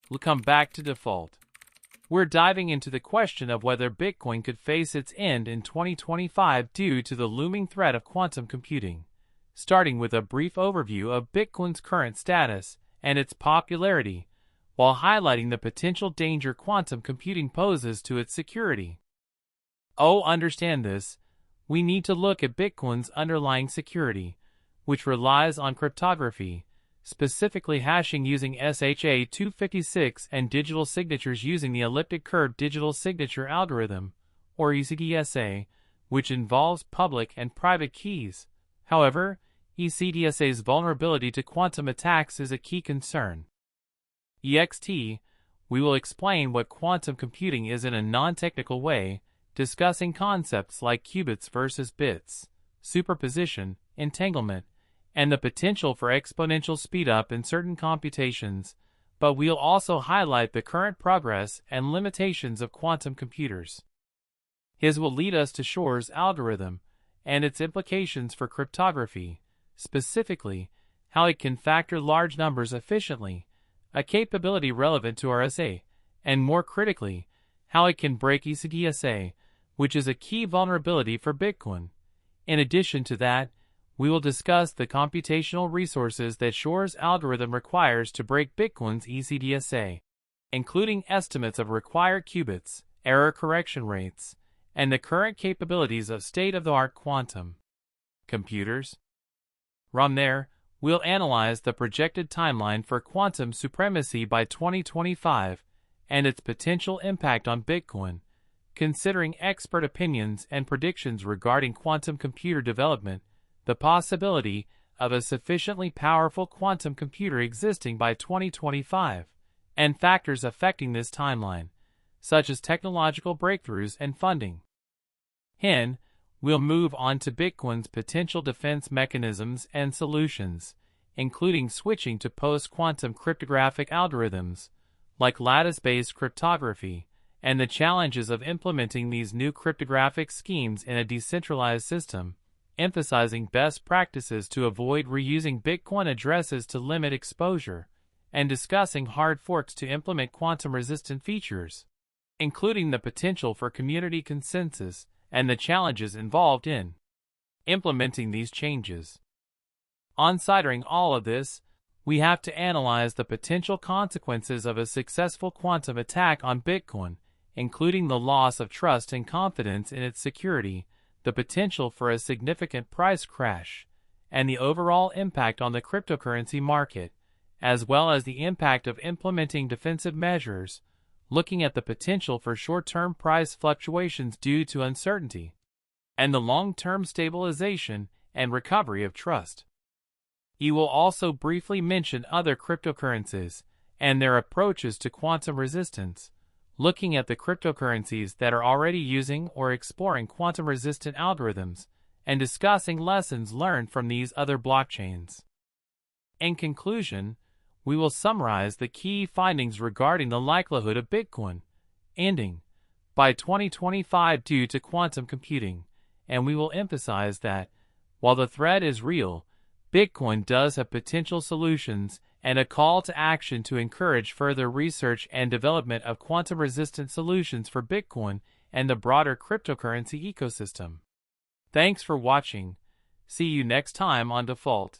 we'll come back to default. We're diving into the question of whether Bitcoin could face its end in 2025 due to the looming threat of quantum computing, starting with a brief overview of Bitcoin's current status and its popularity, while highlighting the potential danger quantum computing poses to its security. To understand this, we need to look at Bitcoin's underlying security, which relies on cryptography, specifically hashing using SHA-256 and digital signatures using the elliptic curve digital signature algorithm, or ECDSA, which involves public and private keys. However, ECDSA's vulnerability to quantum attacks is a key concern. We will explain what quantum computing is in a non-technical way, discussing concepts like qubits versus bits, superposition, entanglement, and the potential for exponential speedup in certain computations, but we'll also highlight the current progress and limitations of quantum computers. His will lead us to Shor's algorithm and its implications for cryptography, specifically how it can factor large numbers efficiently, a capability relevant to RSA, and more critically, how it can break ECDSA, which is a key vulnerability for Bitcoin. In addition to that, we will discuss the computational resources that Shor's algorithm requires to break Bitcoin's ECDSA, including estimates of required qubits, error correction rates, and the current capabilities of state-of-the-art quantum computers. From there, we'll analyze the projected timeline for quantum supremacy by 2025 and its potential impact on Bitcoin, considering expert opinions and predictions regarding quantum computer development, the possibility of a sufficiently powerful quantum computer existing by 2025, and factors affecting this timeline, such as technological breakthroughs and funding. We'll move on to Bitcoin's potential defense mechanisms and solutions, including switching to post-quantum cryptographic algorithms, like lattice-based cryptography, and the challenges of implementing these new cryptographic schemes in a decentralized system, emphasizing best practices to avoid reusing Bitcoin addresses to limit exposure, and discussing hard forks to implement quantum-resistant features, including the potential for community consensus and the challenges involved in implementing these changes. Considering all of this, we have to analyze the potential consequences of a successful quantum attack on Bitcoin, including the loss of trust and confidence in its security, the potential for a significant price crash, and the overall impact on the cryptocurrency market, as well as the impact of implementing defensive measures, looking at the potential for short-term price fluctuations due to uncertainty, and the long-term stabilization and recovery of trust. He will also briefly mention other cryptocurrencies and their approaches to quantum resistance, looking at the cryptocurrencies that are already using or exploring quantum-resistant algorithms, and discussing lessons learned from these other blockchains. In conclusion, we will summarize the key findings regarding the likelihood of Bitcoin ending by 2025 due to quantum computing, and we will emphasize that, while the threat is real, Bitcoin does have potential solutions and a call to action to encourage further research and development of quantum-resistant solutions for Bitcoin and the broader cryptocurrency ecosystem. Thanks for watching. See you next time on Default.